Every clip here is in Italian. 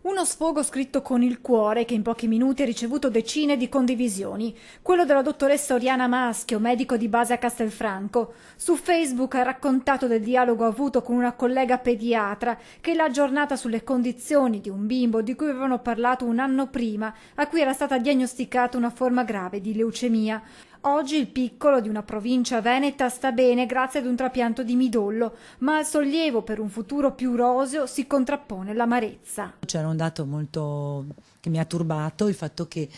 Uno sfogo scritto con il cuore che in pochi minuti ha ricevuto decine di condivisioni. Quello della dottoressa Oriana Maschio, medico di base a Castelfranco. Su Facebook ha raccontato del dialogo avuto con una collega pediatra che l'ha aggiornata sulle condizioni di un bimbo di cui avevano parlato un anno prima, a cui era stata diagnosticata una forma grave di leucemia. Oggi il piccolo di una provincia veneta sta bene grazie ad un trapianto di midollo, ma al sollievo per un futuro più roseo si contrappone l'amarezza. C'era un dato molto che mi ha turbato, il fatto che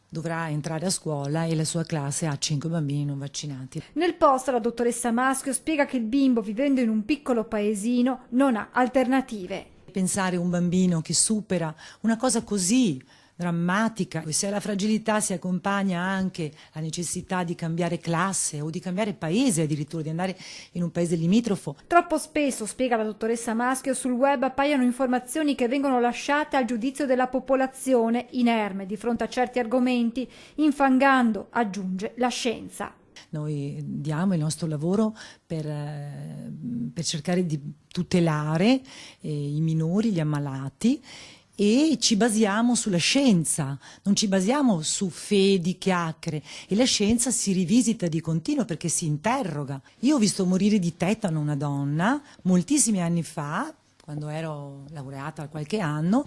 dovrà entrare a scuola e la sua classe ha 5 bambini non vaccinati. Nel post la dottoressa Maschio spiega che il bimbo, vivendo in un piccolo paesino, non ha alternative. Pensare a un bambino che supera una cosa così drammatica, se alla fragilità si accompagna anche la necessità di cambiare classe o di cambiare paese, addirittura di andare in un paese limitrofo. Troppo spesso, spiega la dottoressa Maschio, sul web appaiono informazioni che vengono lasciate al giudizio della popolazione, inerme di fronte a certi argomenti, infangando, aggiunge, la scienza. Noi diamo il nostro lavoro per cercare di tutelare i minori, gli ammalati, e ci basiamo sulla scienza, non ci basiamo su fedi, chiacchiere, e la scienza si rivisita di continuo perché si interroga. Io ho visto morire di tetano una donna moltissimi anni fa, quando ero laureata qualche anno,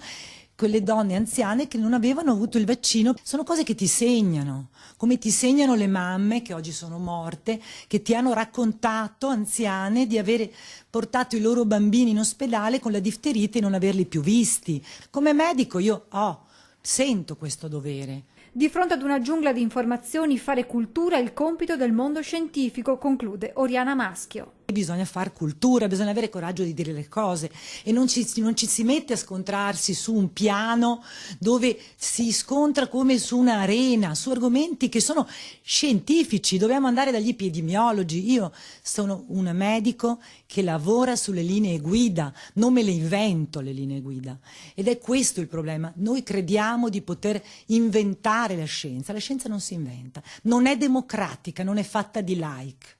quelle donne anziane che non avevano avuto il vaccino. Sono cose che ti segnano, come ti segnano le mamme che oggi sono morte, che ti hanno raccontato, anziane, di avere portato i loro bambini in ospedale con la difterite e non averli più visti. Come medico io sento questo dovere. Di fronte ad una giungla di informazioni, fare cultura è il compito del mondo scientifico, conclude Oriana Maschio. Bisogna far cultura, bisogna avere coraggio di dire le cose e non ci si mette a scontrarsi su un piano dove si scontra come su un'arena, su argomenti che sono scientifici. Dobbiamo andare dagli epidemiologi. Io sono un medico che lavora sulle linee guida, non me le invento le linee guida. Ed è questo il problema. Noi crediamo di poter inventare la scienza non si inventa, non è democratica, non è fatta di like.